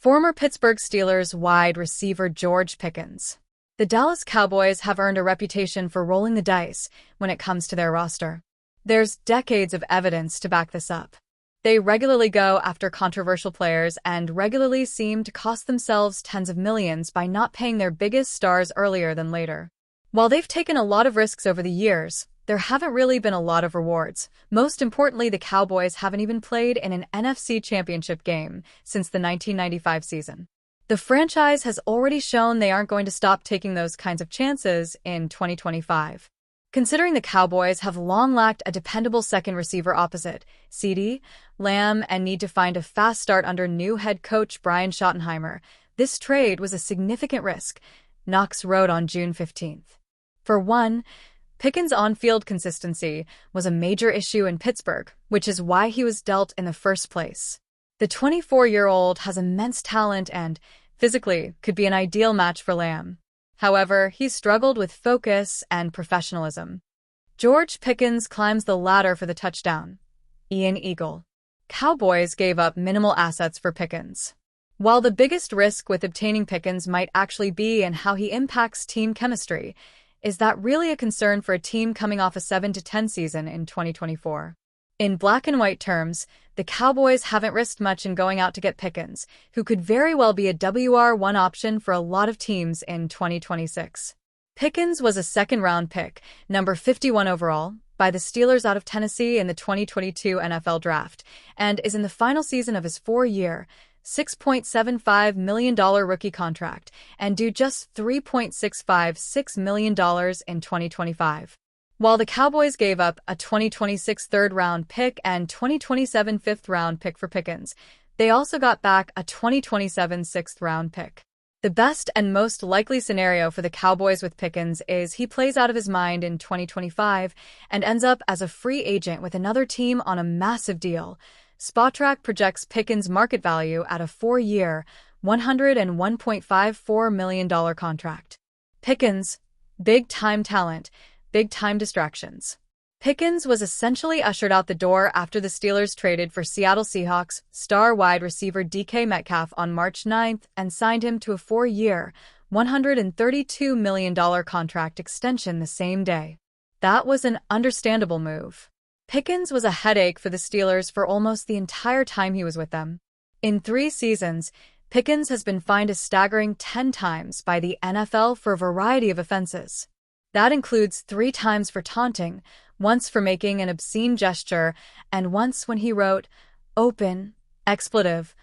Former Pittsburgh Steelers wide receiver George Pickens. The Dallas Cowboys have earned a reputation for rolling the dice when it comes to their roster. There's decades of evidence to back this up. They regularly go after controversial players and regularly seem to cost themselves tens of millions by not paying their biggest stars earlier than later. While they've taken a lot of risks over the years, there haven't really been a lot of rewards. Most importantly, the Cowboys haven't even played in an NFC Championship game since the 1995 season. The franchise has already shown they aren't going to stop taking those kinds of chances in 2025. Considering the Cowboys have long lacked a dependable second receiver opposite CeeDee Lamb and need to find a fast start under new head coach Brian Schottenheimer, this trade was a significant risk, Knox wrote on June 15th. For one, Pickens' on-field consistency was a major issue in Pittsburgh, which is why he was dealt in the first place. The 24-year-old has immense talent and, physically, could be an ideal match for Lamb. However, he's struggled with focus and professionalism. George Pickens climbs the ladder for the touchdown. Ian Eagle. Cowboys gave up minimal assets for Pickens. While the biggest risk with obtaining Pickens might actually be in how he impacts team chemistry, is that really a concern for a team coming off a 7-10 season in 2024? In black and white terms, the Cowboys haven't risked much in going out to get Pickens, who could very well be a WR1 option for a lot of teams in 2026. Pickens was a second-round pick, number 51 overall, by the Steelers out of Tennessee in the 2022 NFL Draft, and is in the final season of his 4-year, $6.75 million rookie contract, and due just $3.656 million in 2025. While the Cowboys gave up a 2026 third-round pick and 2027 fifth-round pick for Pickens, they also got back a 2027 sixth-round pick. The best and most likely scenario for the Cowboys with Pickens is he plays out of his mind in 2025 and ends up as a free agent with another team on a massive deal. Spotrac projects Pickens' market value at a 4-year, $101.54 million contract. Pickens, big-time talent, big-time distractions. Pickens was essentially ushered out the door after the Steelers traded for Seattle Seahawks star wide receiver DK Metcalf on March 9th and signed him to a 4-year, $132 million contract extension the same day. That was an understandable move. Pickens was a headache for the Steelers for almost the entire time he was with them. In 3 seasons, Pickens has been fined a staggering 10 times by the NFL for a variety of offenses. That includes 3 times for taunting, once for making an obscene gesture, and once when he wrote, "open," expletive,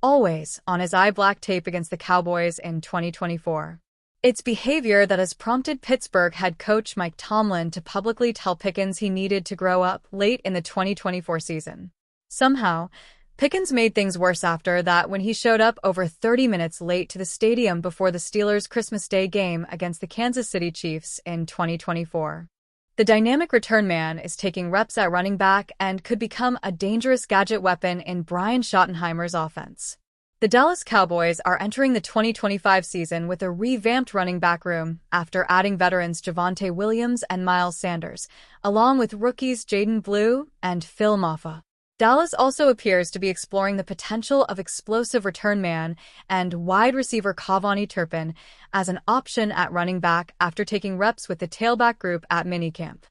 always on his eye-black tape against the Cowboys in 2024. It's behavior that has prompted Pittsburgh head coach Mike Tomlin to publicly tell Pickens he needed to grow up late in the 2024 season. Somehow, Pickens made things worse after that when he showed up over 30 minutes late to the stadium before the Steelers' Christmas Day game against the Kansas City Chiefs in 2024. The dynamic return man is taking reps at running back and could become a dangerous gadget weapon in Brian Schottenheimer's offense. The Dallas Cowboys are entering the 2025 season with a revamped running back room after adding veterans Javonte Williams and Myles Sanders, along with rookies Jaden Blue and Phil Mafah. Dallas also appears to be exploring the potential of explosive return man and wide receiver Cavani Turpin as an option at running back after taking reps with the tailback group at minicamp.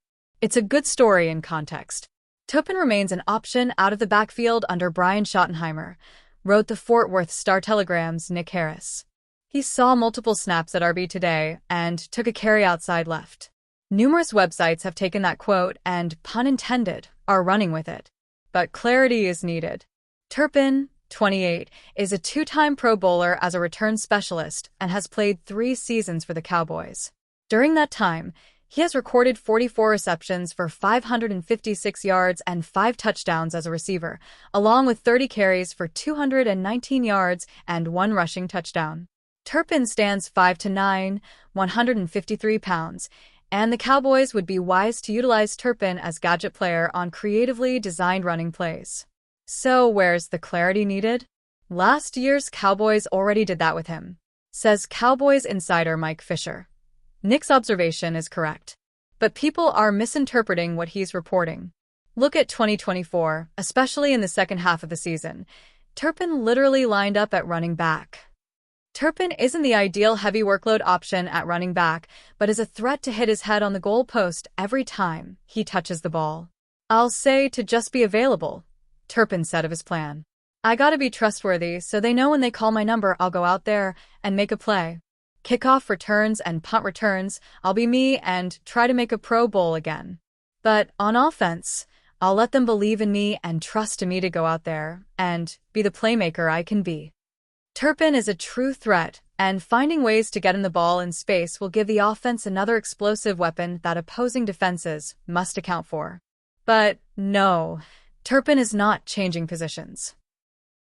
It's a good story in context. Turpin remains an option out of the backfield under Brian Schottenheimer, wrote the Fort Worth Star-Telegram's Nick Harris. He saw multiple snaps at RB today and took a carry outside left. Numerous websites have taken that quote and, pun intended, are running with it. But clarity is needed. Turpin, 28, is a 2-time Pro Bowler as a return specialist and has played 3 seasons for the Cowboys. During that time, he has recorded 44 receptions for 556 yards and 5 touchdowns as a receiver, along with 30 carries for 219 yards and 1 rushing touchdown. Turpin stands 5'9", 153 pounds, and the Cowboys would be wise to utilize Turpin as gadget player on creatively designed running plays. So where's the clarity needed? Last year's Cowboys already did that with him, says Cowboys insider Mike Fisher. Nick's observation is correct, but people are misinterpreting what he's reporting. Look at 2024, especially in the second half of the season. Turpin literally lined up at running back. Turpin isn't the ideal heavy workload option at running back, but is a threat to hit his head on the goal post every time he touches the ball. "I'll say to just be available," Turpin said of his plan. "I gotta be trustworthy so they know when they call my number I'll go out there and make a play. Kickoff returns and punt returns, I'll be me and try to make a Pro Bowl again. But on offense, I'll let them believe in me and trust in me to go out there and be the playmaker I can be." Turpin is a true threat, and finding ways to get in the ball in space will give the offense another explosive weapon that opposing defenses must account for. But no, Turpin is not changing positions.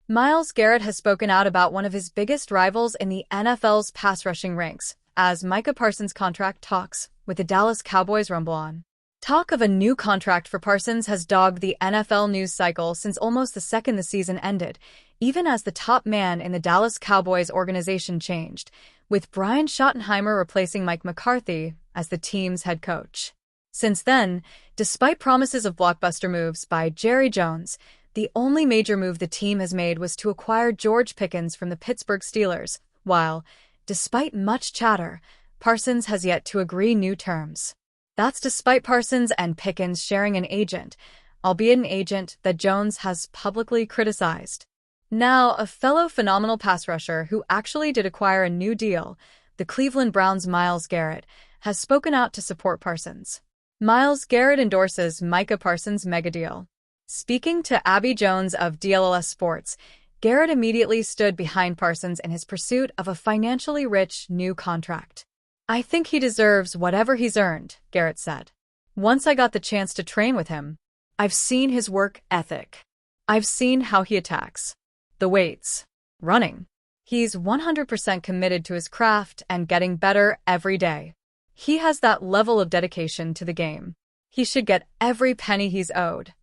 Myles Garret has spoken out about one of his biggest rivals in the NFL's pass rushing ranks, as Micah Parsons' contract talks with the Dallas Cowboys rumble on. Talk of a new contract for Parsons has dogged the NFL news cycle since almost the second the season ended, even as the top man in the Dallas Cowboys organization changed, with Brian Schottenheimer replacing Mike McCarthy as the team's head coach. Since then, despite promises of blockbuster moves by Jerry Jones, the only major move the team has made was to acquire George Pickens from the Pittsburgh Steelers, while, despite much chatter, Parsons has yet to agree new terms. That's despite Parsons and Pickens sharing an agent, albeit an agent that Jones has publicly criticized. Now, a fellow phenomenal pass rusher who actually did acquire a new deal, the Cleveland Browns' Myles Garret, has spoken out to support Parsons. Myles Garret endorses Micah Parsons' mega deal. Speaking to Abby Jones of DLLS Sports, Garret immediately stood behind Parsons in his pursuit of a financially rich new contract. "I think he deserves whatever he's earned," Garret said. "Once I got the chance to train with him, I've seen his work ethic. I've seen how he attacks. The weights. Running. He's 100% committed to his craft and getting better every day. He has that level of dedication to the game. He should get every penny he's owed."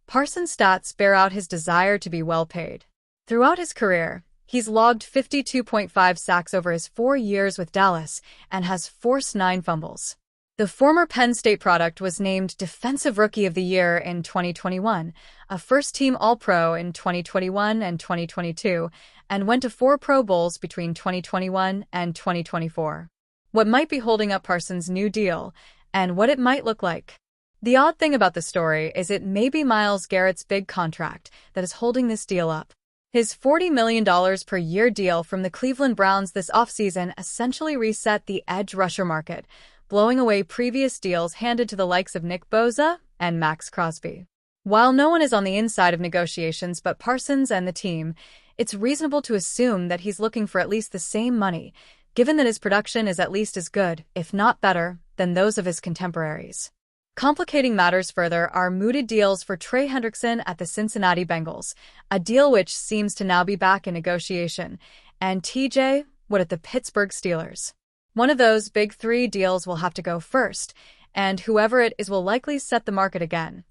Parsons' stats bear out his desire to be well paid. Throughout his career, he's logged 52.5 sacks over his 4 years with Dallas and has forced 9 fumbles. The former Penn State product was named Defensive Rookie of the Year in 2021, a first-team All-Pro in 2021 and 2022, and went to 4 Pro Bowls between 2021 and 2024. What might be holding up Parsons' new deal, and what it might look like? The odd thing about the story is it may be Myles Garrett's big contract that is holding this deal up. His $40 million per year deal from the Cleveland Browns this offseason essentially reset the edge rusher market, blowing away previous deals handed to the likes of Nick Bosa and Max Crosby. While no one is on the inside of negotiations but Parsons and the team, it's reasonable to assume that he's looking for at least the same money, given that his production is at least as good, if not better, than those of his contemporaries. Complicating matters further are mooted deals for Trey Hendrickson at the Cincinnati Bengals, a deal which seems to now be back in negotiation, and TJ Watt at the Pittsburgh Steelers. One of those big 3 deals will have to go first, and whoever it is will likely set the market again,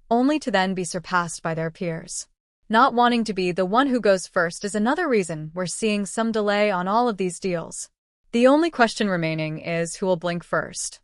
only to then be surpassed by their peers. Not wanting to be the one who goes first is another reason we're seeing some delay on all of these deals. The only question remaining is who will blink first.